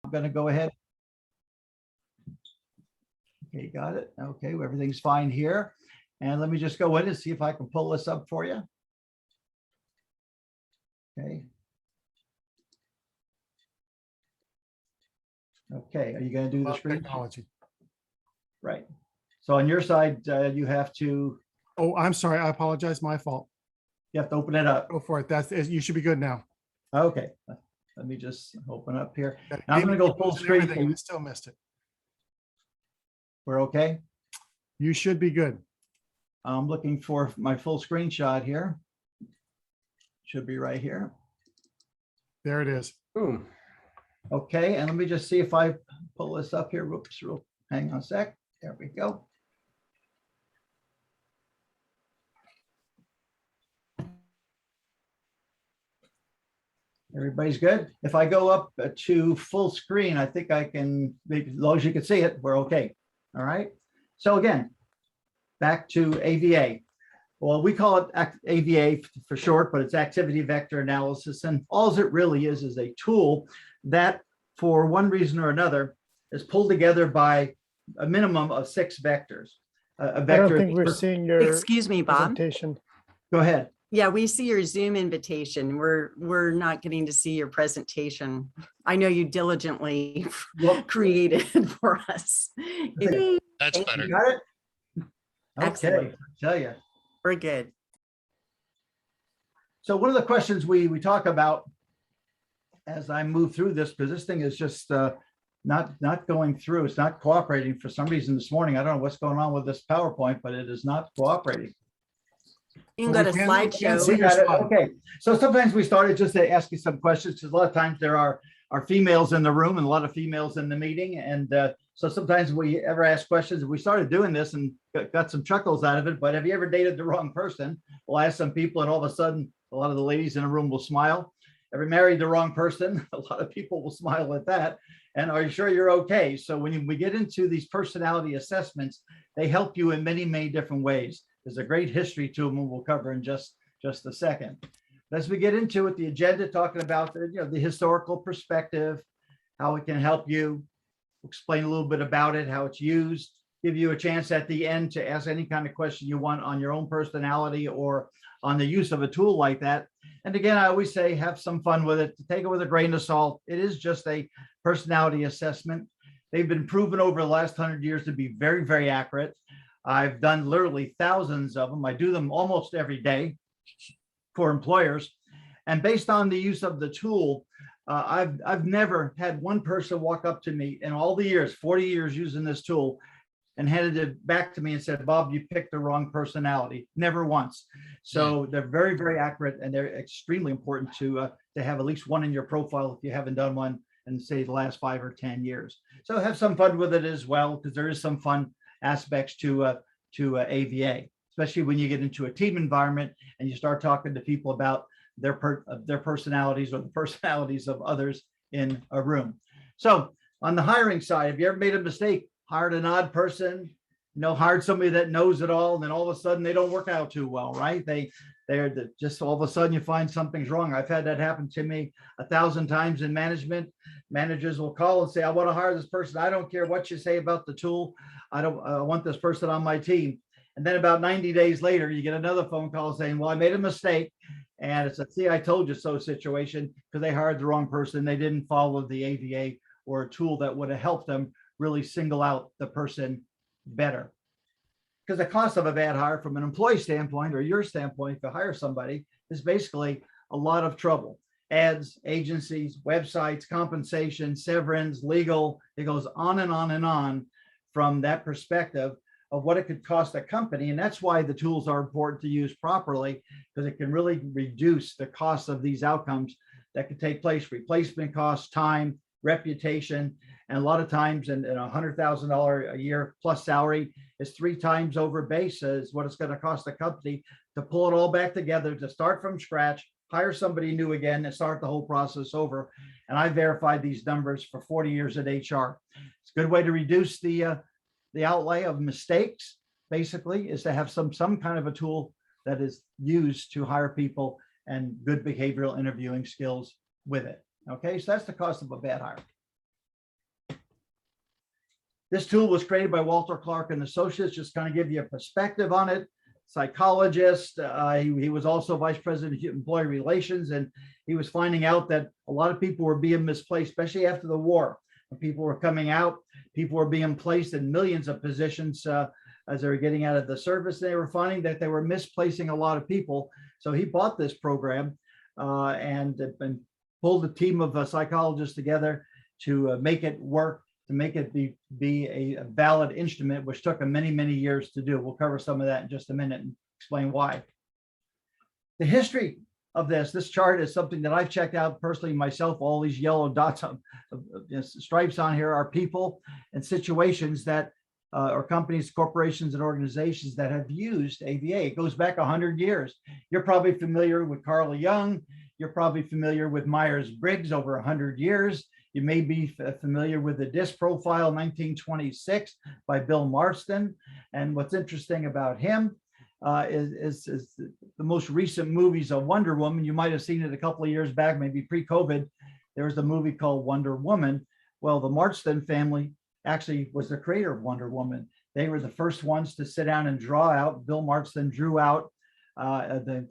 I'm going to go ahead. Okay, got it. Okay, well, everything's fine here. And let me just go in and see if I can pull this up for you. Okay. Okay, are you going to do the screen? Technology. Right. So on your side, you have to. Oh, I'm sorry. I apologize. My fault. You have to open it up. Go for it. You should be good now. Okay. Let me just open up here. Yeah, Now I'm going to go full screen. everything, and I still missed it. We're okay. You should be good. I'm looking for my full screenshot here. Should be right here. There it is. Boom. Okay, and let me just see if I pull this up here. Whoops, hang on a sec. There we go. Everybody's good. If I go up to full screen, I think I can, as long as you can see it, we're okay. All right. So again, back to AVA. Well, we call it AVA for short, but it's activity vector analysis. And all it really is a tool that, for one reason or another, is pulled together by a minimum of 6 vectors. A vector. I don't think we're seeing your Excuse me, Bob. presentation. Go ahead. Yeah, we see your Zoom invitation. We're not getting to see your presentation. I know you diligently Well, created for us. That's better. you got it? Okay, Excellent. I tell you. We're good. So one of the questions we talk about as I move through this, because this thing is just not going through. It's not cooperating for some reason this morning. I don't know what's going on with this PowerPoint, but it is not cooperating. You can go to We can't see slideshow. We got it. slide. Okay, so sometimes we started just to ask you some questions, because a lot of times there are females in the room and a lot of females in the meeting. And so sometimes we ever ask questions. We started doing this and got some chuckles out of it. But have you ever dated the wrong person? We'll ask some people, and all of a sudden, a lot of the ladies in the room will smile. Ever married the wrong person? A lot of people will smile at that. And are you sure you're okay? So when we get into these personality assessments, they help you in many, many different ways. There's a great history to them, and we'll cover in just a second. As we get into it, the agenda, talking about the historical perspective, how it can help you, explain a little bit about it, how it's used, give you a chance at the end to ask any kind of question you want on your own personality or on the use of a tool like that. And again, I always say, have some fun with it. Take it with a grain of salt. It is just a personality assessment. They've been proven over the last 100 years to be very, very accurate. I've done literally thousands of them. I do them almost every day for employers. And based on the use of the tool, I've never had one person walk up to me in all the years, 40 years using this tool, and handed it back to me and said, Bob, you picked the wrong personality. Never once. So they're very, very accurate, and they're extremely important to have at least one in your profile if you haven't done one in, say, the last 5 or 10 years. So have some fun with it as well, because there is some fun aspects to AVA, especially when you get into a team environment and you start talking to people about their personalities or the personalities of others in a room. So on the hiring side, have you ever made a mistake, hired an odd person, hired somebody that knows it all, and then all of a sudden they don't work out too well, right? They're just all of a sudden you find something's wrong. I've had that happen to me 1,000 times in management. Managers will call and say, I want to hire this person. I don't care what you say about the tool. I want this person on my team. And then about 90 days later, you get another phone call saying, well, I made a mistake. And it's a see, I told you so situation, because they hired the wrong person. They didn't follow the AVA or a tool that would have helped them really single out the person better. Because the cost of a bad hire from an employee standpoint or your standpoint to hire somebody is basically a lot of trouble. Ads, agencies, websites, compensation, severance, legal, it goes on and on and on from that perspective of what it could cost a company. And that's why the tools are important to use properly, because it can really reduce the cost of these outcomes that could take place. Replacement costs, time, reputation, and a lot of times in $100,000 a year plus salary is 3 times over base is what it's going to cost the company to pull it all back together, to start from scratch, hire somebody new again, and start the whole process over. And I verified these numbers for 40 years at HR. It's a good way to reduce the outlay of mistakes, basically, is to have some kind of a tool that is used to hire people and good behavioral interviewing skills with it. Okay, so that's the cost of a bad hire. This tool was created by Walter Clark and Associates, just kind of give you a perspective on it. Psychologist, he was also vice president of employee relations, and he was finding out that a lot of people were being misplaced, especially after the war. When people were coming out, people were being placed in millions of positions as they were getting out of the service. They were finding that they were misplacing a lot of people. So he bought this program and pulled a team of psychologists together to make it work, to make it be a valid instrument, which took him many, many years to do. We'll cover some of that in just a minute and explain why. The history of this chart is something that I've checked out personally myself. All these yellow dots of stripes on here are people and situations that or companies, corporations, and organizations that have used AVA. It goes back 100 years. You're probably familiar with Carl Jung. You're probably familiar with Myers-Briggs over 100 years. You may be familiar with the DISC profile 1926 by Bill Marston. And what's interesting about him is the most recent movies of Wonder Woman. You might have seen it a couple of years back, maybe pre-COVID. There was a movie called Wonder Woman. Well, the Marston family actually was the creator of Wonder Woman. They were the first ones to sit down and draw out. Bill Marston drew out the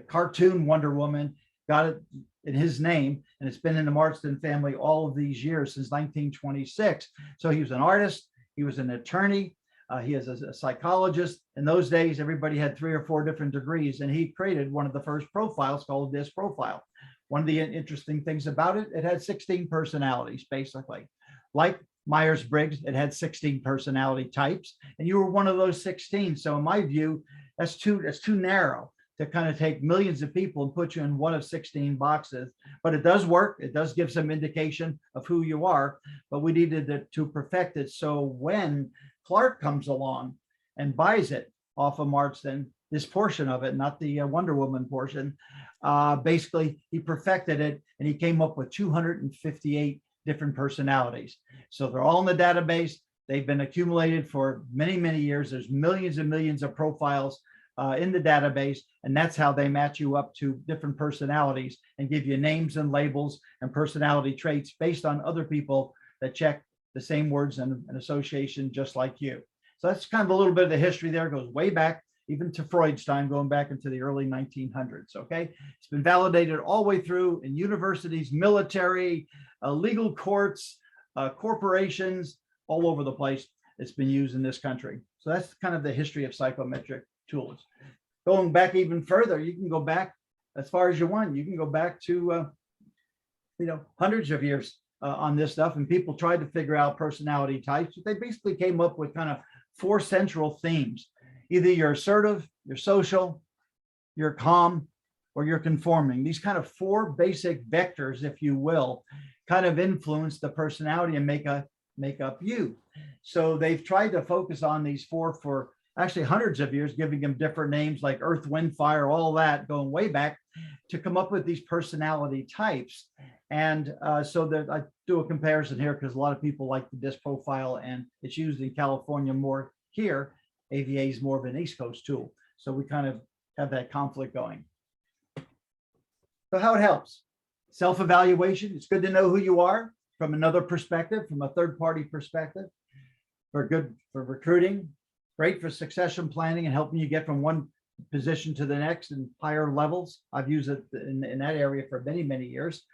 cartoon Wonder Woman, got it in his name, and it's been in the Marston family all of these years since 1926. So he was an artist, he was an attorney, he is a psychologist. In those days, everybody had 3 or 4 different degrees, and he created one of the first profiles called DISC profile. One of the interesting things about it, it had 16 personalities, basically. Like Myers-Briggs, it had 16 personality types, and you were one of those 16. So in my view, that's too narrow to kind of take millions of people and put you in one of 16 boxes. But it does work. It does give some indication of who you are, but we needed to perfect it. So when Clark comes along and buys it off of Marston, this portion of it, not the Wonder Woman portion, basically he perfected it, and he came up with 258 different personalities. So they're all in the database. They've been accumulated for many, many years. There's millions and millions of profiles in the database, and that's how they match you up to different personalities and give you names and labels and personality traits based on other people that check the same words and association just like you. So that's kind of a little bit of the history there. It goes way back, even to Freud's time, going back into the early 1900s, okay? It's been validated all the way through in universities, military, legal courts, corporations, all over the place. It's been used in this country. So that's kind of the history of psychometric tools. Going back even further, you can go back as far as you want. You can go back to, hundreds of years on this stuff, and people tried to figure out personality types. But they basically came up with kind of 4 central themes. Either you're assertive, you're social, you're calm, or you're conforming. These kind of 4 basic vectors, if you will, kind of influence the personality and make up you. So they've tried to focus on these 4 for actually hundreds of years, giving them different names like earth, wind, fire, all that going way back to come up with these personality types. And so that I do a comparison here because a lot of people like the DISC profile, and it's used in California more here. AVA is more of an East Coast tool. So we kind of have that conflict going. So how it helps. Self-evaluation. It's good to know who you are from another perspective, from a third-party perspective. For recruiting, great for succession planning and helping you get from one position to the next and higher levels. I've used it in that area for many, many years.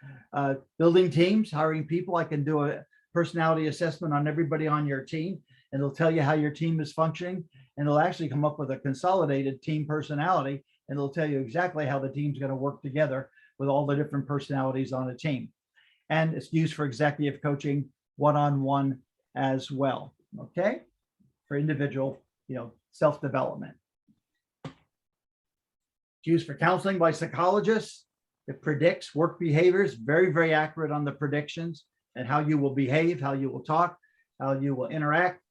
Building teams, hiring people. I can do a personality assessment on everybody on your team, and it'll tell you how your team is functioning, and it'll actually come up with a consolidated team personality, and it'll tell you exactly how the team's going to work together with all the different personalities on a team. And it's used for executive coaching one-on-one as well, okay? For individual, self-development. It's used for counseling by psychologists. It predicts work behaviors, very, very accurate on the predictions and how you will behave, how you will talk, how you will interact,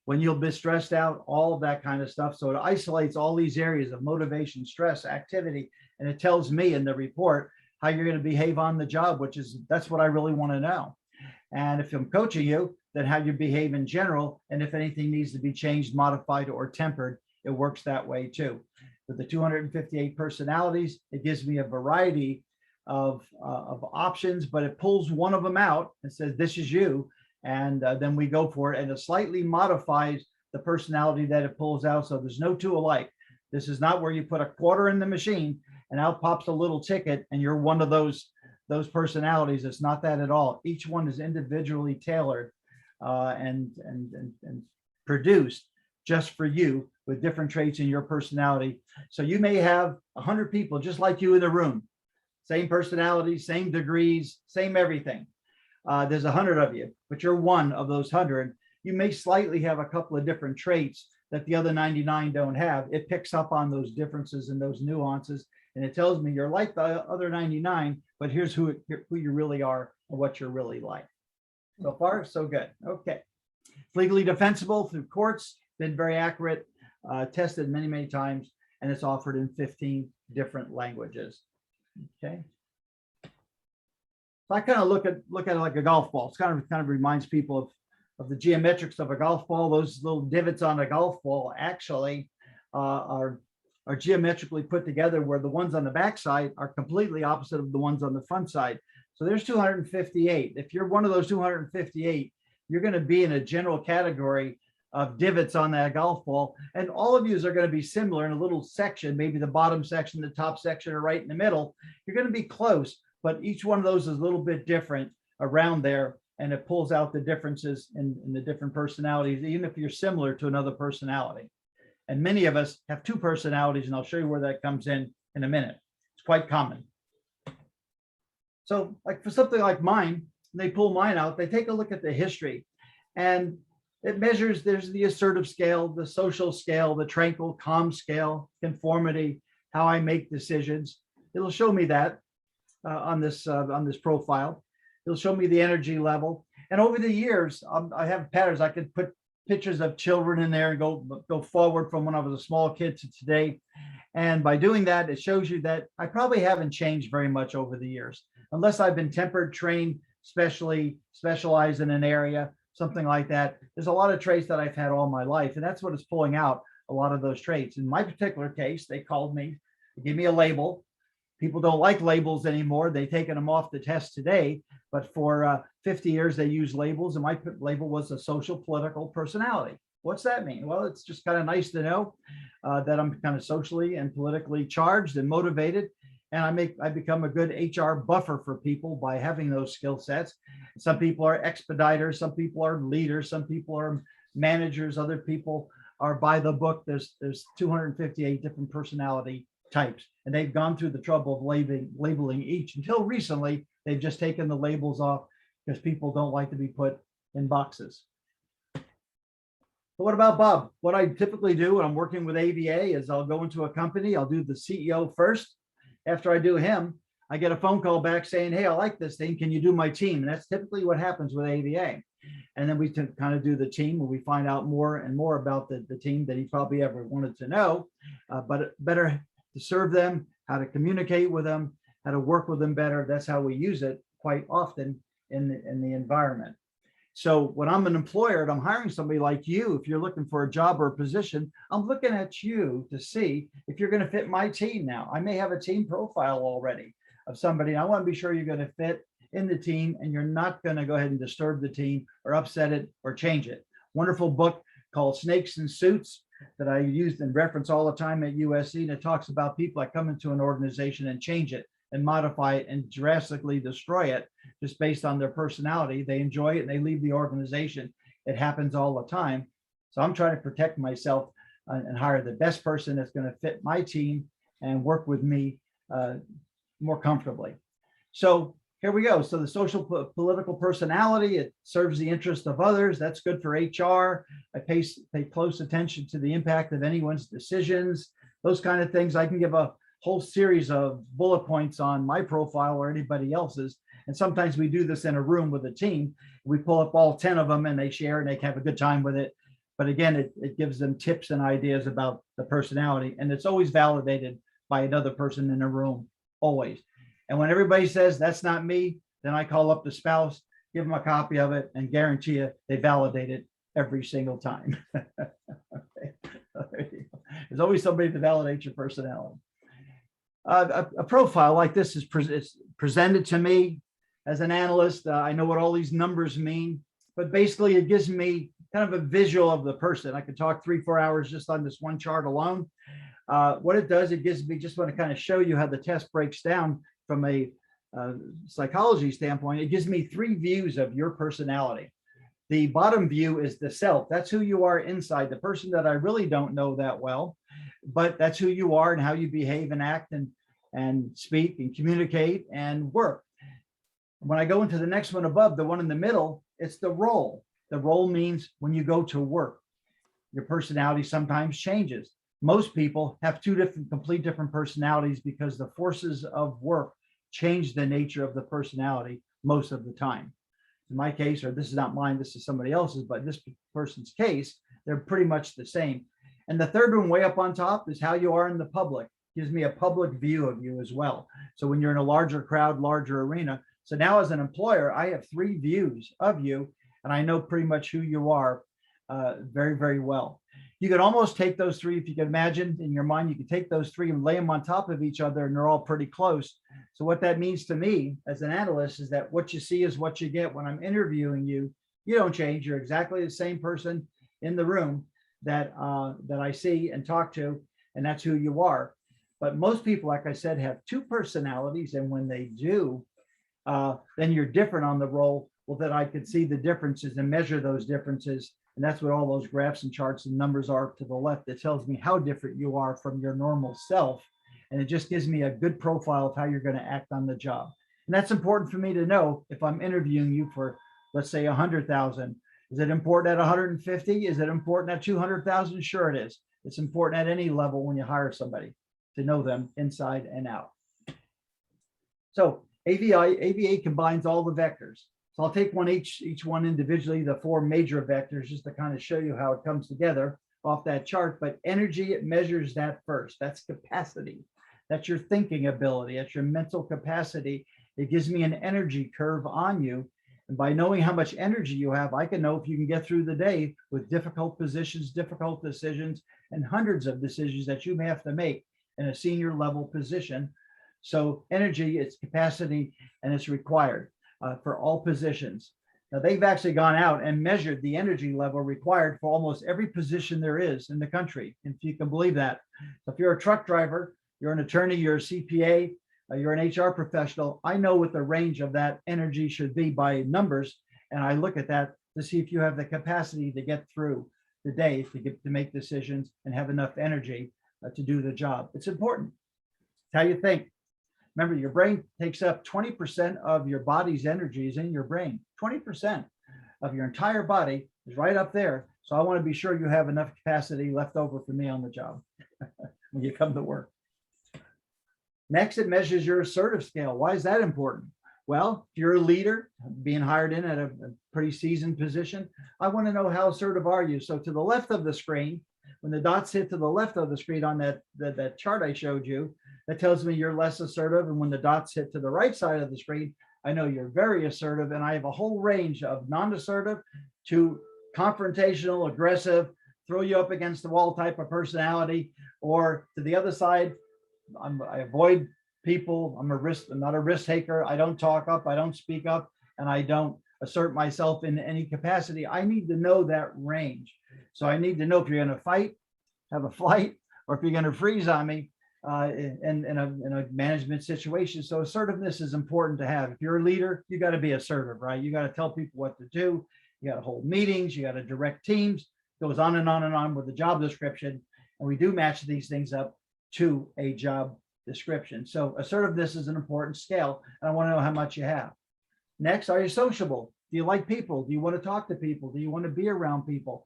when you'll be stressed out, all of that kind of stuff. So it isolates all these areas of motivation, stress, activity, and it tells me in the report how you're going to behave on the job, that's what I really want to know. And if I'm coaching you, then how you behave in general, and if anything needs to be changed, modified, or tempered, it works that way too. With the 258 personalities, it gives me a variety of options, but it pulls one of them out and says, this is you. And then we go for it, and it slightly modifies the personality that it pulls out. So there's no two alike. This is not where you put a quarter in the machine and out pops a little ticket and you're one of those personalities. It's not that at all. Each one is individually tailored and produced just for you with different traits in your personality. So you may have 100 people just like you in the room, same personality, same degrees, same everything. There's 100 of you, but you're one of those 100. You may slightly have a couple of different traits that the other 99 don't have. It picks up on those differences and those nuances, and it tells me you're like the other 99, but here's who you really are and what you're really like. So far, so good. Okay. It's legally defensible through courts, been very accurate, tested many, many times, and it's offered in 15 different languages. Okay. So I kind of look at it like a golf ball. It's kind of reminds people of the geometrics of a golf ball. Those little divots on a golf ball actually are geometrically put together, where the ones on the back side are completely opposite of the ones on the front side. So there's 258. If you're one of those 258, you're going to be in a general category of divots on that golf ball. And all of you are going to be similar in a little section, maybe the bottom section, the top section, or right in the middle. You're going to be close, but each one of those is a little bit different around there. And it pulls out the differences in the different personalities, even if you're similar to another personality. And many of us have two personalities, and I'll show you where that comes in a minute. It's quite common. So like for something like mine, they pull mine out, they take a look at the history, and it measures, there's the assertive scale, the social scale, the tranquil, calm scale, conformity, how I make decisions. It'll show me that on this profile. It'll show me the energy level. And over the years, I have patterns. I could put pictures of children in there and go forward from when I was a small kid to today. And by doing that, it shows you that I probably haven't changed very much over the years, unless I've been tempered, trained, specialized in an area, something like that. There's a lot of traits that I've had all my life, and that's what is pulling out a lot of those traits. In my particular case, they called me, they gave me a label. People don't like labels anymore. They've taken them off the test today, but for 50 years they used labels, and my label was a social political personality. What's that mean? Well, it's just kind of nice to know that I'm kind of socially and politically charged and motivated, and I become a good HR buffer for people by having those skill sets. Some people are expediters, some people are leaders, some people are managers, other people are by the book. There's 258 different personality types, and they've gone through the trouble of labeling each. Until recently, they've just taken the labels off because people don't like to be put in boxes. But what about Bob? What I typically do when I'm working with AVA is I'll go into a company, I'll do the CEO first. After I do him, I get a phone call back saying, hey, I like this thing. Can you do my team? And that's typically what happens with AVA. And then we kind of do the team where we find out more and more about the team that he probably ever wanted to know, but better to serve them, how to communicate with them, how to work with them better. That's how we use it quite often in the environment. So when I'm an employer and I'm hiring somebody like you, if you're looking for a job or a position, I'm looking at you to see if you're going to fit my team now. I may have a team profile already of somebody. And I want to be sure you're going to fit in the team and you're not going to go ahead and disturb the team or upset it or change it. Wonderful book called Snakes in Suits that I used and reference all the time at USC. And it talks about people that come into an organization and change it and modify it and drastically destroy it just based on their personality. They enjoy it and they leave the organization. It happens all the time. So I'm trying to protect myself and hire the best person that's going to fit my team and work with me more comfortably. So here we go. So the social political personality, it serves the interest of others. That's good for HR. I pay close attention to the impact of anyone's decisions, those kind of things. I can give a whole series of bullet points on my profile or anybody else's. And sometimes we do this in a room with a team. We pull up all 10 of them and they share and they have a good time with it. But again, it gives them tips and ideas about the personality. And it's always validated by another person in the room, always. And when everybody says that's not me, then I call up the spouse, give them a copy of it, and guarantee you they validate it every single time. Okay. There's always somebody to validate your personality. A profile like this is presented to me as an analyst. I know what all these numbers mean. but basically it gives me kind of a visual of the person. I could talk 3-4 hours just on this one chart alone. What it does, it gives me, just want to kind of show you how the test breaks down from a psychology standpoint. It gives me 3 views of your personality. The bottom view is the self. That's who you are inside, the person that I really don't know that well, but that's who you are and how you behave and act and speak and communicate and work. When I go into the next one above, the one in the middle, it's the role. The role means when you go to work, your personality sometimes changes. Most people have 2 different, complete different personalities because the forces of work change the nature of the personality most of the time. In my case, or this is not mine, this is somebody else's, but this person's case, they're pretty much the same. And the third one way up on top is how you are in the public. Gives me a public view of you as well. So when you're in a larger crowd, larger arena. So now as an employer, I have 3 views of you, and I know pretty much who you are very, very well. You could almost take those 3, if you can imagine in your mind, you could take those 3 and lay them on top of each other, and they're all pretty close. So what that means to me as an analyst is that what you see is what you get. When I'm interviewing you, you don't change. You're exactly the same person in the room that I see and talk to, and that's who you are. But most people, like I said, have 2 personalities, and when they do, then you're different on the role. Well, that I could see the differences and measure those differences. And that's what all those graphs and charts and numbers are to the left. That tells me how different you are from your normal self. And it just gives me a good profile of how you're going to act on the job. And that's important for me to know if I'm interviewing you for, let's say, 100,000. Is it important at 150? Is it important at 200,000? Sure it is. It's important at any level when you hire somebody to know them inside and out. So AVA combines all the vectors. So I'll take one each one individually, the 4 major vectors, just to kind of show you how it comes together off that chart. But energy, it measures that first. That's capacity. That's your thinking ability. That's your mental capacity. It gives me an energy curve on you. And by knowing how much energy you have, I can know if you can get through the day with difficult positions, difficult decisions, and hundreds of decisions that you may have to make in a senior level position. So energy, it's capacity, and it's required for all positions. Now they've actually gone out and measured the energy level required for almost every position there is in the country, if you can believe that. So if you're a truck driver, you're an attorney, you're a CPA, you're an HR professional, I know what the range of that energy should be by numbers, and I look at that to see if you have the capacity to get through the day, to make decisions and have enough energy to do the job. It's important. It's how you think. Remember, your brain takes up 20% of your body's energy is in your brain. 20% of your entire body is right up there. So I want to be sure you have enough capacity left over for me on the job when you come to work. Next, it measures your assertive scale. Why is that important? Well, if you're a leader being hired in at a pretty seasoned position, I want to know how assertive are you. So to the left of the screen, when the dots hit to the left of the screen on that chart I showed you, that tells me you're less assertive. And when the dots hit to the right side of the screen, I know you're very assertive. And I have a whole range of non-assertive to confrontational, aggressive, throw you up against the wall type of personality, or to the other side, I avoid people. I'm not a risk taker. I don't talk up, I don't speak up, and I don't assert myself in any capacity. I need to know that range. So I need to know if you're going to fight, have a flight, or if you're going to freeze on me in a management situation. So assertiveness is important to have. If you're a leader, you got to be assertive, right? You got to tell people what to do. You got to hold meetings. You got to direct teams. It goes on and on and on with the job description. And we do match these things up to a job description. So assertiveness is an important scale. And I want to know how much you have. Next, are you sociable? Do you like people? Do you want to talk to people? Do you want to be around people?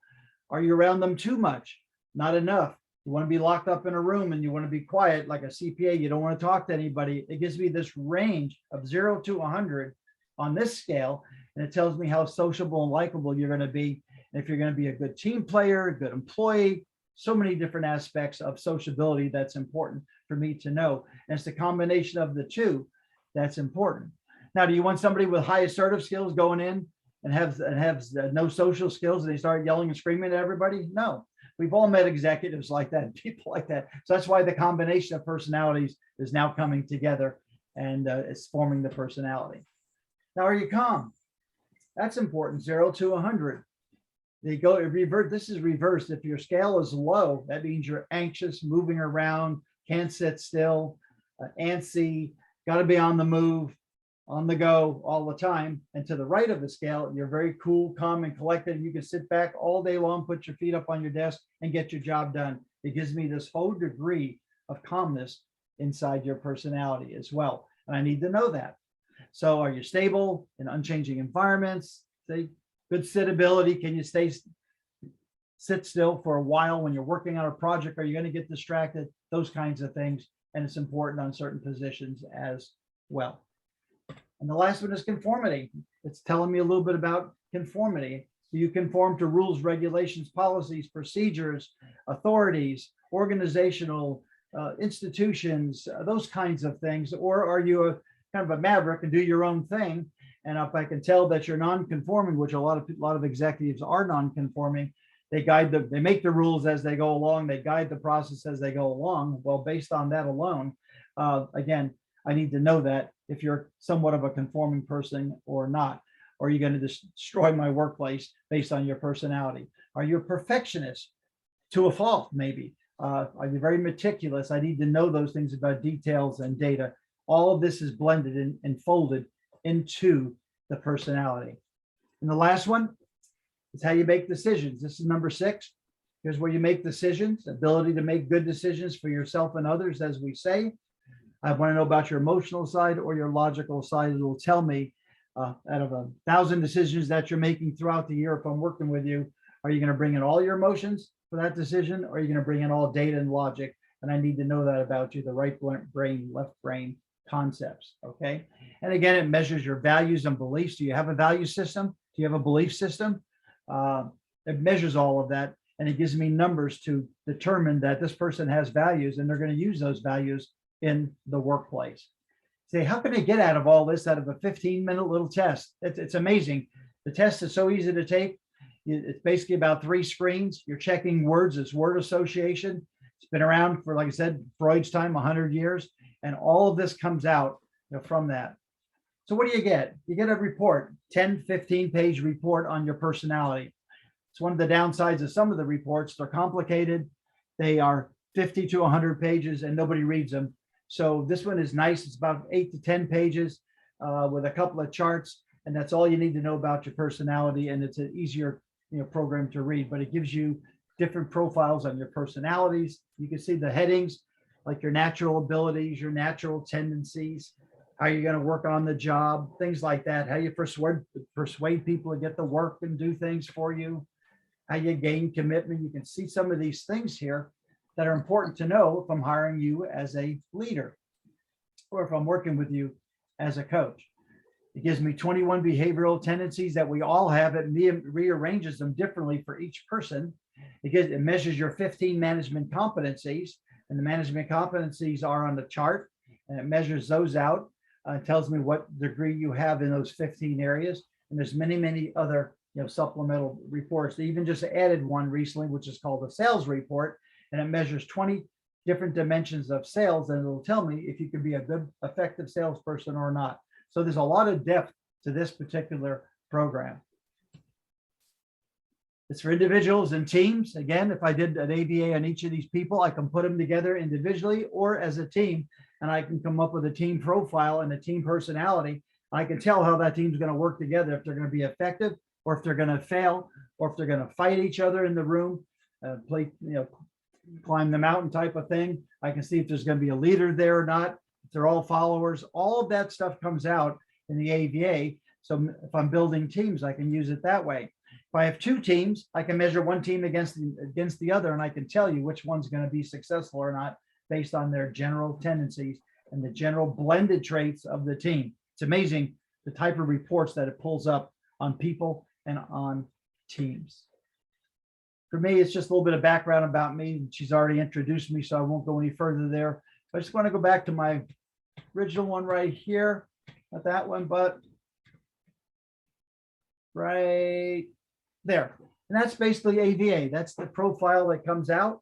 Are you around them too much? Not enough. You want to be locked up in a room and you want to be quiet like a CPA. You don't want to talk to anybody. It gives me this range of 0 to 100 on this scale. And it tells me how sociable and likable you're going to be. And if you're going to be a good team player, a good employee, so many different aspects of sociability that's important for me to know. And it's the combination of the two that's important. Now, do you want somebody with high assertive skills going in and have no social skills and they start yelling and screaming at everybody? No. We've all met executives like that, people like that. So that's why the combination of personalities is now coming together and it's forming the personality. Now, are you calm? That's important, 0 to 100. They go revert. This is reversed. If your scale is low, that means you're anxious, moving around, can't sit still, antsy, got to be on the move, on the go all the time. And to the right of the scale, you're very cool, calm, and collected. You can sit back all day long, put your feet up on your desk, and get your job done. It gives me this whole degree of calmness inside your personality as well. And I need to know that. So are you stable in unchanging environments? Say, good sitability. Can you sit still for a while when you're working on a project? Are you going to get distracted? Those kinds of things. And it's important on certain positions as well. And the last one is conformity. It's telling me a little bit about conformity. Do you conform to rules, regulations, policies, procedures, authorities, organizational institutions, those kinds of things? Or are you a kind of a maverick and do your own thing? And if I can tell that you're non-conforming, which a lot of executives are non-conforming, they make the rules as they go along, they guide the process as they go along. Well, based on that alone, again, I need to know that if you're somewhat of a conforming person or not. Or are you going to destroy my workplace based on your personality? Are you a perfectionist to a fault, maybe? Are you very meticulous? I need to know those things about details and data. All of this is blended and folded into the personality. And the last one is how you make decisions. This is number 6. Here's where you make decisions, ability to make good decisions for yourself and others, as we say. I want to know about your emotional side or your logical side. It will tell me out of 1,000 decisions that you're making throughout the year, if I'm working with you, are you going to bring in all your emotions for that decision? Or are you going to bring in all data and logic? And I need to know that about you, the right brain, left brain concepts. Okay. And again, it measures your values and beliefs. Do you have a value system? Do you have a belief system? It measures all of that. And it gives me numbers to determine that this person has values and they're going to use those values in the workplace. Say, how can I get out of all this out of a 15-minute little test? It's amazing. The test is so easy to take. It's basically about 3 screens. You're checking words. It's word association. It's been around for, like I said, Freud's time, 100 years. And all of this comes out from that. So what do you get? You get a report, 10, 15-page report on your personality. It's one of the downsides of some of the reports. They're complicated. They are 50 to 100 pages and nobody reads them. So this one is nice. It's about 8 to 10 pages with a couple of charts. And that's all you need to know about your personality. And it's an easier program to read, but it gives you different profiles on your personalities. You can see the headings, like your natural abilities, your natural tendencies, how you're going to work on the job, things like that, how you persuade people to get the work and do things for you, how you gain commitment. You can see some of these things here that are important to know if I'm hiring you as a leader or if I'm working with you as a coach. It gives me 21 behavioral tendencies that we all have. It rearranges them differently for each person. It measures your 15 management competencies, and the management competencies are on the chart, and it measures those out. It tells me what degree you have in those 15 areas. And there's many, many other supplemental reports. They even just added one recently, which is called a sales report, and it measures 20 different dimensions of sales, and it'll tell me if you can be a good, effective salesperson or not. So there's a lot of depth to this particular program. It's for individuals and teams. Again, if I did an ABA on each of these people, I can put them together individually or as a team, and I can come up with a team profile and a team personality. I can tell how that team's going to work together, if they're going to be effective or if they're going to fail, or if they're going to fight each other in the room, climb the mountain type of thing. I can see if there's going to be a leader there or not. If they're all followers, all of that stuff comes out in the AVA. So if I'm building teams, I can use it that way. If I have 2 teams, I can measure one team against the other, and I can tell you which one's going to be successful or not based on their general tendencies and the general blended traits of the team. It's amazing the type of reports that it pulls up on people and on teams. For me, it's just a little bit of background about me. She's already introduced me, so I won't go any further there. I just want to go back to my original one right here. Not that one, but right there. And that's basically AVA. That's the profile that comes out.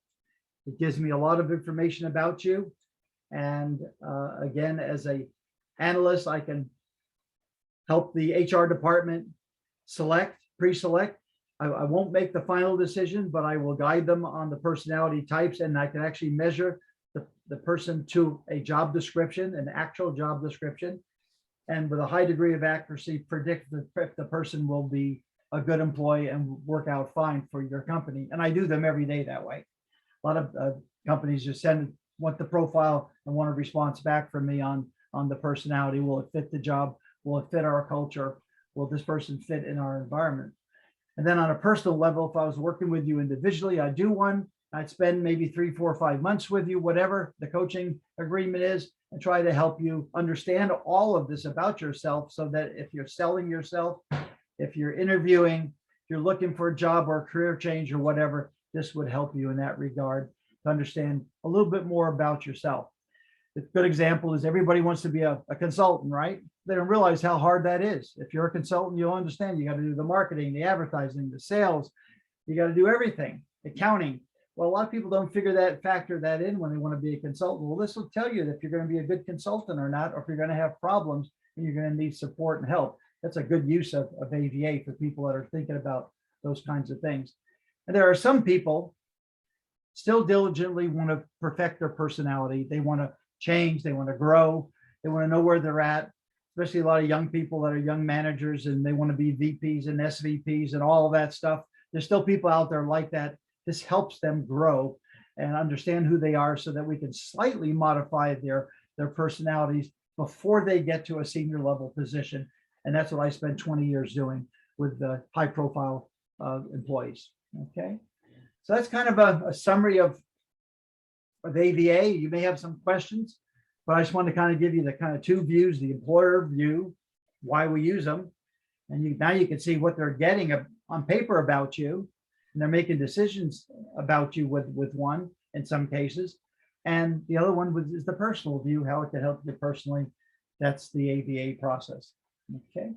It gives me a lot of information about you. And again, as a analyst, I can help the HR department select, pre-select. I won't make the final decision, but I will guide them on the personality types, and I can actually measure the person to a job description, an actual job description, and with a high degree of accuracy, predict if the person will be a good employee and work out fine for your company. And I do them every day that way. A lot of companies just want the profile and want a response back from me on the personality. Will it fit the job? Will it fit our culture? Will this person fit in our environment? And then on a personal level, if I was working with you individually, I'd do one. I'd spend maybe 3, 4, 5 months with you, whatever the coaching agreement is, and try to help you understand all of this about yourself, so that if you're selling yourself, if you're interviewing, if you're looking for a job or a career change or whatever, this would help you in that regard to understand a little bit more about yourself. A good example is everybody wants to be a consultant, right? They don't realize how hard that is. If you're a consultant, you'll understand you got to do the marketing, the advertising, the sales. You got to do everything, accounting. Well, a lot of people don't factor that in when they want to be a consultant. Well, this will tell you if you're going to be a good consultant or not, or if you're going to have problems and you're going to need support and help. That's a good use of AVA for people that are thinking about those kinds of things. And there are some people still diligently want to perfect their personality. They want to change. They want to grow. They want to know where they're at, especially a lot of young people that are young managers and they want to be VPs and SVPs and all of that stuff. There's still people out there like that. This helps them grow and understand who they are, so that we can slightly modify their personalities before they get to a senior level position. And that's what I spent 20 years doing with the high profile employees. Okay. So that's kind of a summary of AVA. You may have some questions, but I just want to kind of give you the kind of two views: the employer view, why we use them. And now you can see what they're getting on paper about you. And they're making decisions about you with one in some cases. And the other one is the personal view, how it can help you personally. That's the AVA process. Okay.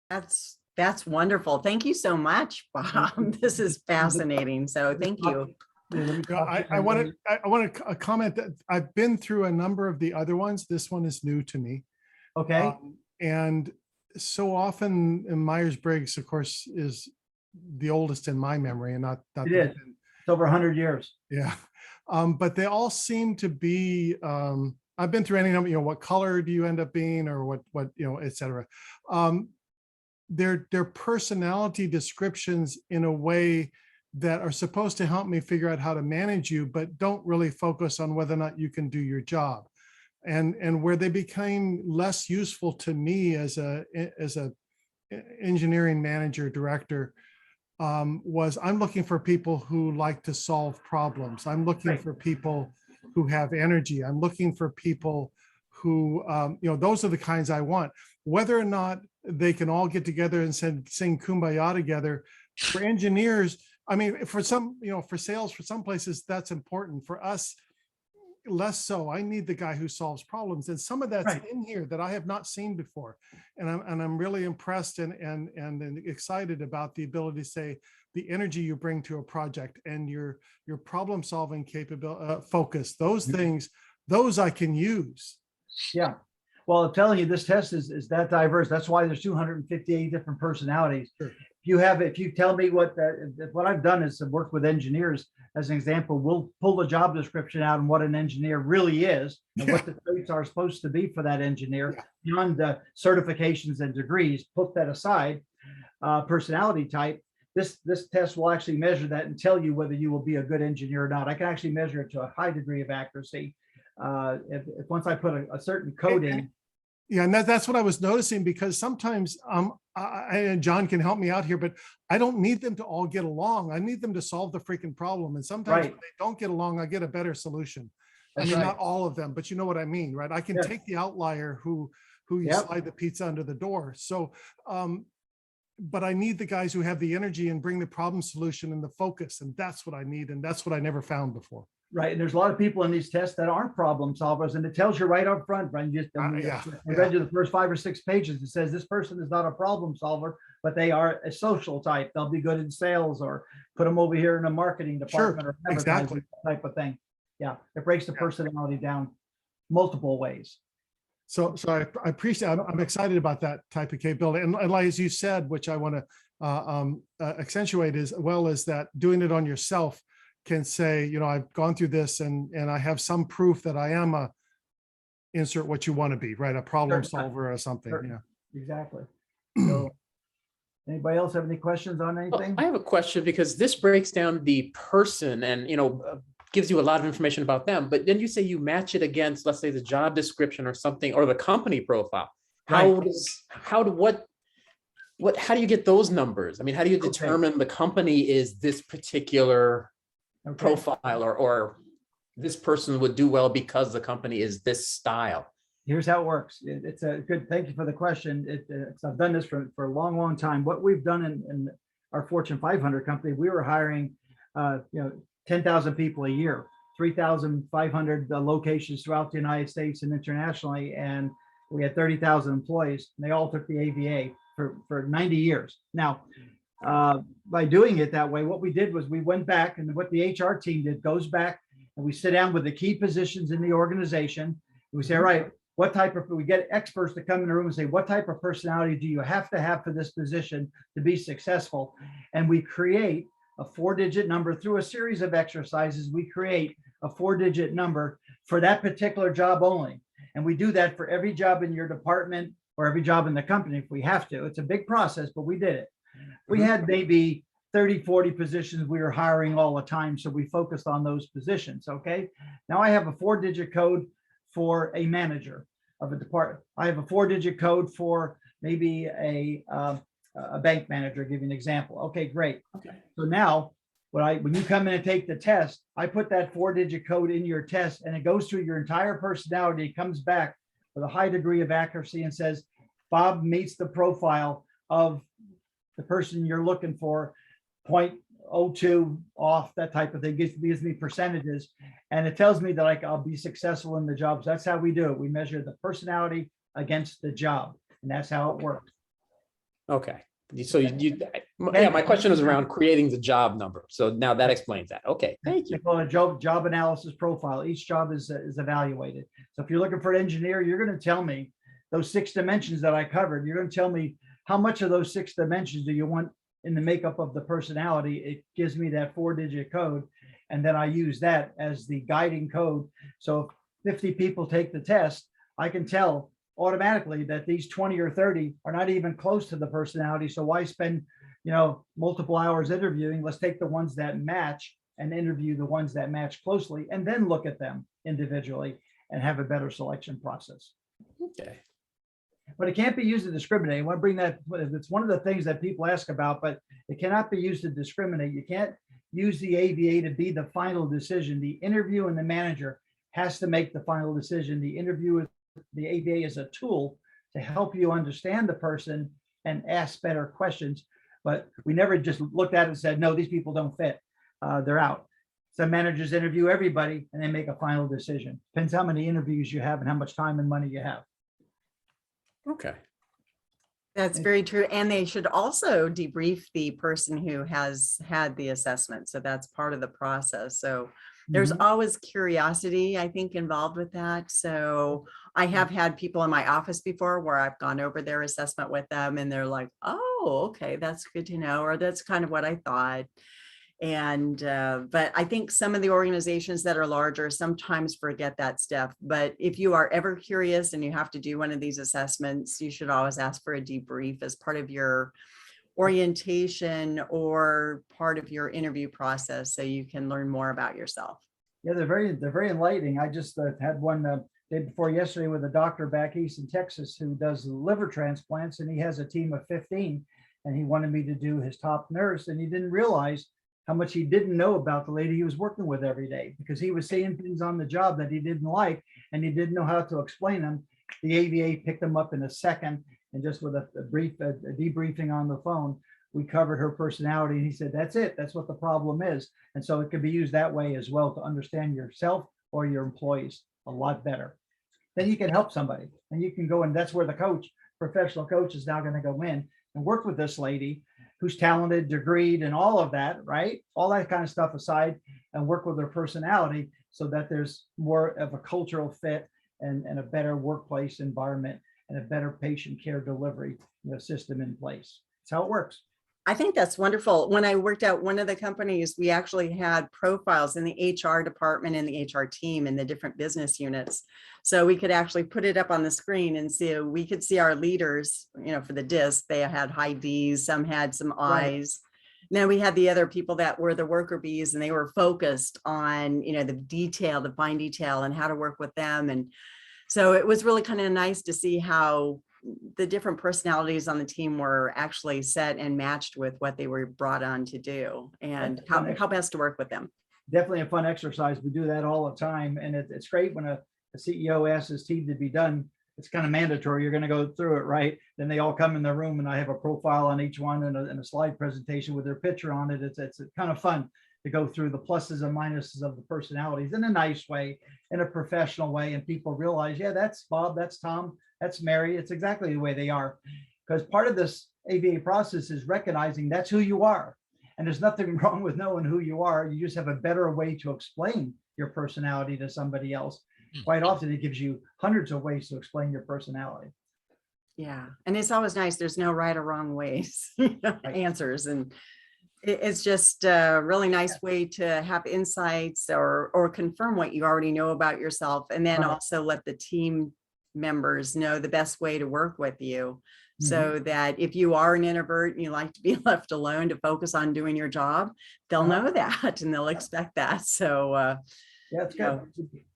That's wonderful. Thank you so much, Bob. This is fascinating. So thank you. I want to comment that I've been through a number of the other ones. This one is new to me. Okay. And so often in Myers-Briggs, of course, is the oldest in my memory, and not It is. It's over 100 years. Yeah. But they all seem to be, I've been through any number, what color do you end up being, or what, et cetera. They're personality descriptions in a way that are supposed to help me figure out how to manage you, but don't really focus on whether or not you can do your job. And where they became less useful to me as a engineering manager, director, was I'm looking for people who like to solve problems. I'm looking for people who have energy. I'm looking for people who, those are the kinds I want. Whether or not they can all get together and sing Kumbaya together, for engineers, I mean, for some, for sales, for some places, that's important. For us, less so. I need the guy who solves problems, and some of that's in here that I have not seen before, and I'm really impressed and excited about the ability to say the energy you bring to a project and your problem solving capability, focus, those things, those I can use. Yeah. Well, I'm telling you, this test is that diverse. That's why there's 258 different personalities. Sure. If you tell me what I've done is work with engineers as an example, we'll pull the job description out and what an engineer really is and what the traits are supposed to be for that engineer beyond the certifications and degrees. Put that aside, personality type. This test will actually measure that and tell you whether you will be a good engineer or not. I can actually measure it to a high degree of accuracy. If once I put a certain code in. Yeah, and that's what I was noticing, because sometimes, and John can help me out here, but I don't need them to all get along. I need them to solve the freaking problem. And sometimes when they don't get along, I get a better solution. I mean, not all of them, but you know what I mean, right? I can take the outlier who you slide the pizza under the door. So, but I need the guys who have the energy and bring the problem solution and the focus. And that's what I need. And that's what I never found before. Right. And there's a lot of people in these tests that aren't problem solvers, and it tells you right up front, right? I read you the first 5 or 6 pages. It says this person is not a problem solver, but they are a social type. They'll be good in sales, or put them over here in the marketing department or advertising type of thing. Yeah. It breaks the personality down multiple ways. I appreciate, I'm excited about that type of capability. And like, as you said, which I want to accentuate as well, is that doing it on yourself can say, you know, I've gone through this and I have some proof that I am a, insert what you want to be, right? A problem solver or something. Sure. Yeah. Exactly. So anybody else have any questions on anything? I have a question, because this breaks down the person and, gives you a lot of information about them. But then you say you match it against, let's say, the job description or something, or the company profile. How Right. how do you get those numbers? I mean, how do you determine the company is this particular profile, or this person would do well because the company is this style? Here's how it works. It's a good, thank you for the question. I've done this for a long, long time. What we've done in our Fortune 500 company, we were hiring, 10,000 people a year, 3,500 locations throughout the United States and internationally. And we had 30,000 employees, and they all took the AVA for 90 years. Now, by doing it that way, what we did was we went back, and what the HR team did goes back, and we sit down with the key positions in the organization. And we say, all right, we get experts to come in the room and say, what type of personality do you have to have for this position to be successful? And we create a 4-digit number through a series of exercises. We create a 4-digit number for that particular job only. And we do that for every job in your department or every job in the company if we have to. It's a big process, but we did it. We had maybe 30, 40 positions we were hiring all the time. So we focused on those positions. Okay. Now I have a 4-digit code for a manager of a department. I have a 4-digit code for maybe a bank manager, give you an example. Okay, great. Okay. So now when you come in and take the test, I put that 4-digit code in your test, and it goes through your entire personality. It comes back with a high degree of accuracy and says, Bob meets the profile of the person you're looking for, 0.02 off, that type of thing. Gives me percentages, and it tells me that I'll be successful in the job. So that's how we do it. We measure the personality against the job, and that's how it works. Okay. So my question is around creating the job number. So now that explains that. Okay, thank you. They call it a job analysis profile. Each job is evaluated. So if you're looking for an engineer, you're going to tell me those 6 dimensions that I covered. You're going to tell me how much of those 6 dimensions do you want in the makeup of the personality. It gives me that 4-digit code, and then I use that as the guiding code. So if 50 people take the test, I can tell automatically that these 20 or 30 are not even close to the personality. So why spend, multiple hours interviewing? Let's take the ones that match and interview the ones that match closely, and then look at them individually and have a better selection process. Okay. But it can't be used to discriminate. I want to bring that. It's one of the things that people ask about, but it cannot be used to discriminate. You can't use the AVA to be the final decision. The interview and the manager has to make the final decision. The AVA is a tool to help you understand the person and ask better questions. But we never just looked at it and said, no, these people don't fit. They're out. Some managers interview everybody and then make a final decision. Depends how many interviews you have and how much time and money you have. Okay. That's very true. And they should also debrief the person who has had the assessment. So that's part of the process. So there's always curiosity, I think, involved with that. So I have had people in my office before where I've gone over their assessment with them, and they're like, oh, okay, that's good to know, or that's kind of what I thought. And but I think some of the organizations that are larger sometimes forget that stuff. But if you are ever curious and you have to do one of these assessments, you should always ask for a debrief as part of your orientation or part of your interview process, so you can learn more about yourself. Yeah, they're very enlightening. I just had one day before yesterday with a doctor back east in Texas who does liver transplants, and he has a team of 15, and he wanted me to do his top nurse, and he didn't realize how much he didn't know about the lady he was working with every day, because he was seeing things on the job that he didn't like, and he didn't know how to explain them. The AVA picked them up in a second, and just with a brief debriefing on the phone, we covered her personality. And he said, that's it. That's what the problem is. And so it can be used that way as well, to understand yourself or your employees a lot better. Then you can help somebody, and you can go, and that's where the professional coach is now going to go in and work with this lady who's talented, degreed, and all of that, right? All that kind of stuff aside, and work with their personality so that there's more of a cultural fit and a better workplace environment and a better patient care delivery, system in place. That's how it works. I think that's wonderful. When I worked at one of the companies, we actually had profiles in the HR department and the HR team in the different business units. So we could actually put it up on the screen and see, we could see our leaders, for the disc, they had high Ds, some had some Is. Then we had the other people that were the worker bees, and they were focused on, the detail, the fine detail, and how to work with them. And so it was really kind of nice to see how the different personalities on the team were actually set and matched with what they were brought on to do, and how best to work with them. Definitely a fun exercise. We do that all the time. And it's great when a CEO asks his team to be done. It's kind of mandatory. You're going to go through it, right? Then they all come in the room and I have a profile on each one and a slide presentation with their picture on it. It's kind of fun to go through the pluses and minuses of the personalities in a nice way, in a professional way. And people realize, yeah, that's Bob, that's Tom, that's Mary. It's exactly the way they are. Because part of this ABA process is recognizing that's who you are. And there's nothing wrong with knowing who you are. You just have a better way to explain your personality to somebody else. Quite often it gives you hundreds of ways to explain your personality. Yeah. And it's always nice. There's no right or wrong ways, answers. And it's just a really nice way to have insights or confirm what you already know about yourself. And then also let the team members know the best way to work with you. So that if you are an introvert and you like to be left alone to focus on doing your job, they'll know that and they'll expect that. So yeah, it's good.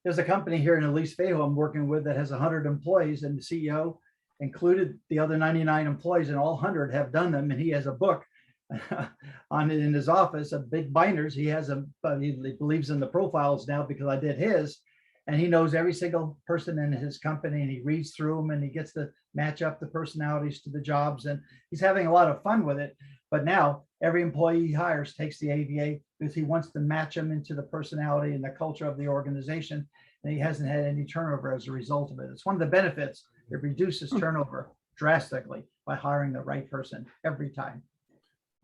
There's a company here in Elise Faygo I'm working with that has 100 employees, and the CEO included the other 99 employees, and all 100 have done them. And he has a book on it in his office of big binders. He has he believes in the profiles now because I did his, and he knows every single person in his company, and he reads through them and he gets to match up the personalities to the jobs, and he's having a lot of fun with it. But now every employee he hires takes the AVA because he wants to match them into the personality and the culture of the organization. And he hasn't had any turnover as a result of it. It's one of the benefits. It reduces turnover drastically by hiring the right person every time.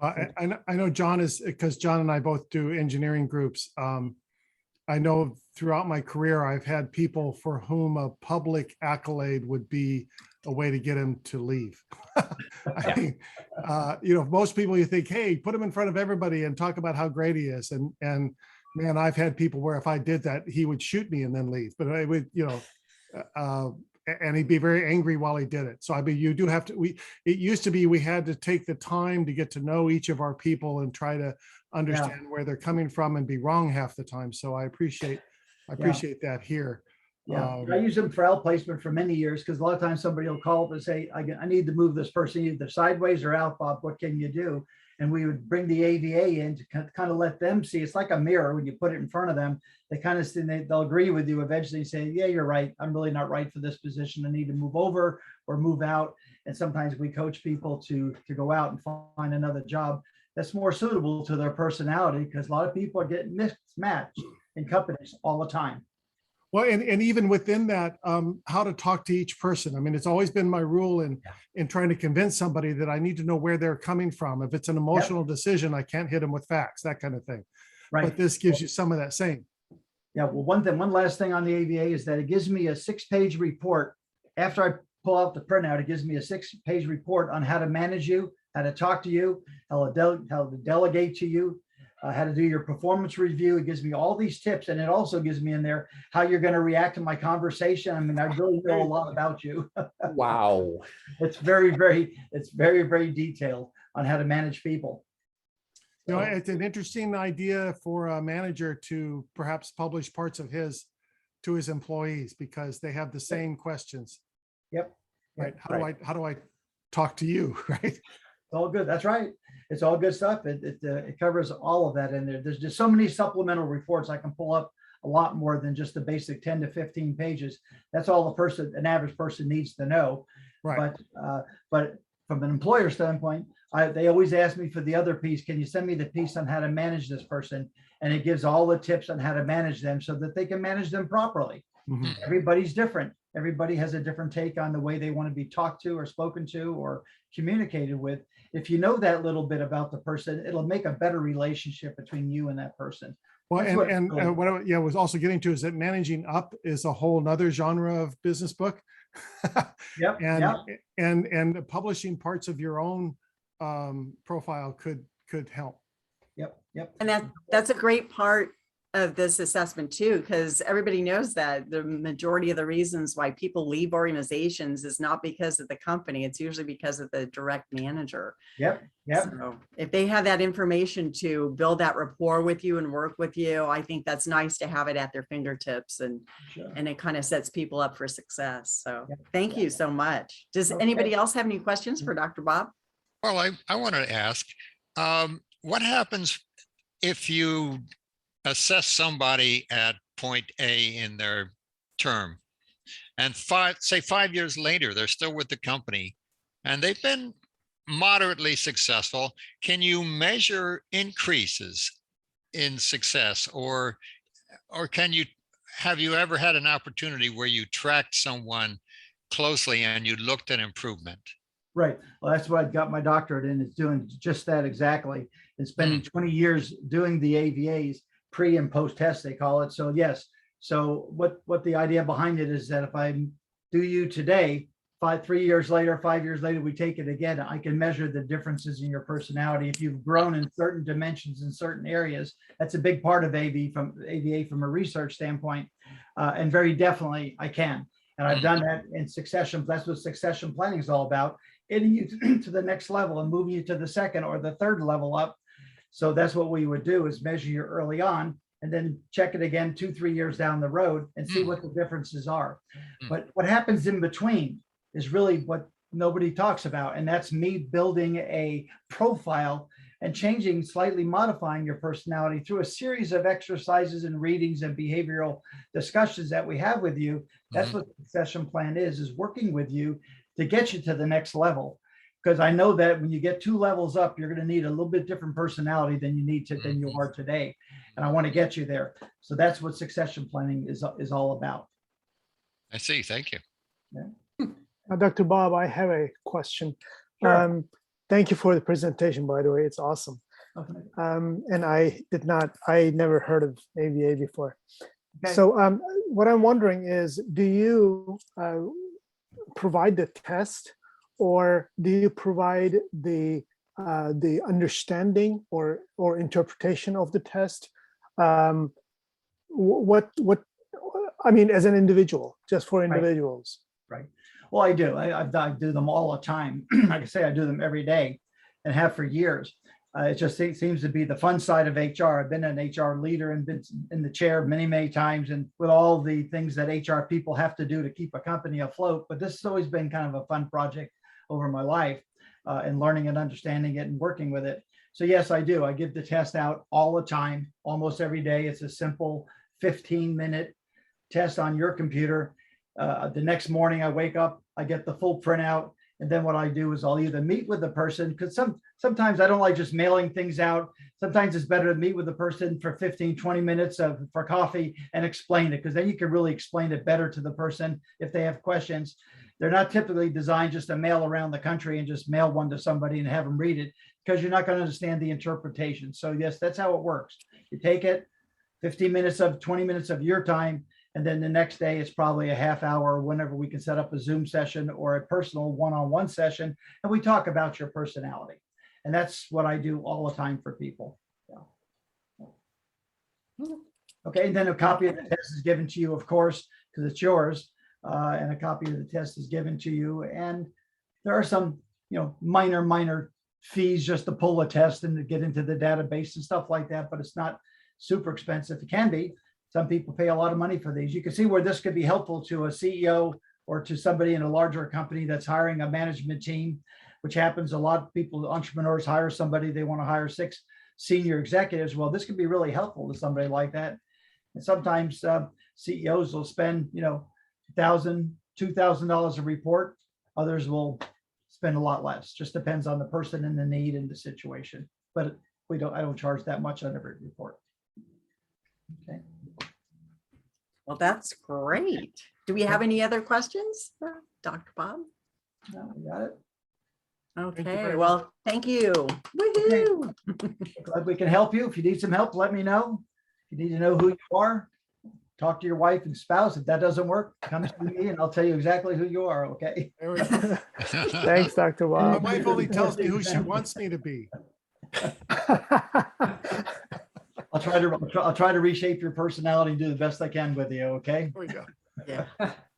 I know John is, because John and I both do engineering groups. I know throughout my career, I've had people for whom a public accolade would be a way to get him to leave. I mean, most people, you think, hey, put him in front of everybody and talk about how great he is. And man, I've had people where if I did that, he would shoot me and then leave. But I would, and he'd be very angry while he did it. So I mean, you do have to, it used to be, we had to take the time to get to know each of our people and try to understand where they're coming from and be wrong half the time. So I appreciate that here. Yeah, I use them for outplacement for many years because a lot of times somebody will call up and say, I need to move this person either sideways or out, Bob, what can you do? And we would bring the AVA in to kind of let them see. It's like a mirror. When you put it in front of them, they kind of see, they'll agree with you eventually, say, yeah, you're right. I'm really not right for this position. I need to move over or move out. And sometimes we coach people to go out and find another job that's more suitable to their personality, because a lot of people are getting mismatched in companies all the time. Well, and even within that, how to talk to each person. I mean, it's always been my rule in trying to convince somebody that I need to know where they're coming from. If it's an emotional decision, I can't hit them with facts, that kind of thing. Right. But this gives you some of that same. Yeah. Well, one last thing on the AVA is that it gives me a 6-page report. After I pull out the printout, it gives me a 6-page report on how to manage you, how to talk to you, how to delegate to you, how to do your performance review. It gives me all these tips, and it also gives me in there how you're going to react to my conversation. I mean, I really know a lot about you. Wow. It's very, very detailed on how to manage people. You know, it's an interesting idea for a manager to perhaps publish parts of his to his employees, because they have the same questions. Yep. Right. How do I talk to you? Right. It's all good. That's right. It's all good stuff. It covers all of that in there. There's just so many supplemental reports. I can pull up a lot more than just the basic 10 to 15 pages. That's all an average person needs to know. Right. But from an employer standpoint, they always ask me for the other piece. Can you send me the piece on how to manage this person? And it gives all the tips on how to manage them so that they can manage them properly. Mm-hmm. Everybody's different. Everybody has a different take on the way they want to be talked to or spoken to or communicated with. If you know that little bit about the person, it'll make a better relationship between you and that person. Well, That's what- and what I was also getting to is that managing up is a whole nother genre of business book. Yep, And, yep. and publishing parts of your own profile could help. Yep. And that's a great part of this assessment too, because everybody knows that the majority of the reasons why people leave organizations is not because of the company. It's usually because of the direct manager. Yep. So if they have that information to build that rapport with you and work with you, I think that's nice to have it at their fingertips, and Sure. it kind of sets people up for success. So Yep. thank you so much. Does Okay. anybody else have any questions for Dr. Bob? Well, I wanted to ask, what happens if you assess somebody at point A in their term and say 5 years later, they're still with the company and they've been moderately successful? Can you measure increases in success, or have you ever had an opportunity where you tracked someone closely and you looked at improvement? Right. Well, that's what I got my doctorate in, is doing just that exactly. And spending 20 years doing the AVAs, pre and post test, they call it. So yes. So what the idea behind it is that if I do you today, 3 years later, 5 years later, we take it again, I can measure the differences in your personality. If you've grown in certain dimensions in certain areas, that's a big part of AVA from a research standpoint. And very definitely I can. And I've done that in succession. That's what succession planning is all about, getting you to the next level and moving you to the second or the third level up. So that's what we would do, is measure you early on and then check it again 2-3 years down the road and see what the differences are. But what happens in between is really what nobody talks about. And that's me building a profile and changing, slightly modifying your personality through a series of exercises and readings and behavioral discussions that we have with you. That's what the succession plan is working with you to get you to the next level. Because I know that when you get 2 levels up, you're going to need a little bit different personality than you are today. And I want to get you there. So that's what succession planning is all about. I see. Thank you. Dr. Bob, I have a question. Sure. Thank you for the presentation, by the way. It's awesome. Okay. And I never heard of AVA before. Okay. So what I'm wondering is, do you provide the test, or do you provide the understanding or interpretation of the test? What I mean, as an individual, just for individuals. Right. Well, I do. I do them all the time. Like I say, I do them every day and have for years. It just seems to be the fun side of HR. I've been an HR leader and been in the chair many, many times, and with all the things that HR people have to do to keep a company afloat. But this has always been kind of a fun project over my life, and learning and understanding it and working with it. So yes, I do. I give the test out all the time, almost every day. It's a simple 15-minute test on your computer. The next morning I wake up, I get the full printout. And then what I do is I'll either meet with the person, because sometimes I don't like just mailing things out. Sometimes it's better to meet with the person for 15-20 minutes for coffee and explain it, because then you can really explain it better to the person if they have questions. They're not typically designed just to mail around the country and just mail one to somebody and have them read it, because you're not going to understand the interpretation. So yes, that's how it works. You take it, 20 minutes of your time, and then the next day it's probably a half hour, whenever we can set up a Zoom session or a personal one-on-one session, and we talk about your personality. And that's what I do all the time for people. Yeah. Okay, and then a copy of the test is given to you, of course, because it's yours, and a copy of the test is given to you. And there are some, minor fees just to pull a test and to get into the database and stuff like that, but it's not super expensive. It can be. Some people pay a lot of money for these. You can see where this could be helpful to a CEO or to somebody in a larger company that's hiring a management team, which happens a lot. Of people, entrepreneurs, hire somebody, they want to hire 6 senior executives. Well, this could be really helpful to somebody like that. And sometimes CEOs will spend, $1,000, $2,000 a report. Others will spend a lot less. Just depends on the person and the need and the situation. But I don't charge that much on every report. Okay. Well, that's great. Do we have any other questions, Dr. Bob? No, we got it. Okay, well, thank you. Woohoo! Glad we can help you. If you need some help, let me know. you need to know who you are, talk to your wife and spouse. If that doesn't work, come to me and I'll tell you exactly who you are, okay? There we go. Thanks, Dr. My Bob. wife only tells me who she wants me to be. I'll try to reshape your personality and do the best I can with you, okay? There we go. Yeah.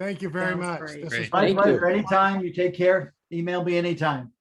Thank you very Sounds much. great. This Great. was My Thank you. pleasure. Anytime, you take care. Email me anytime.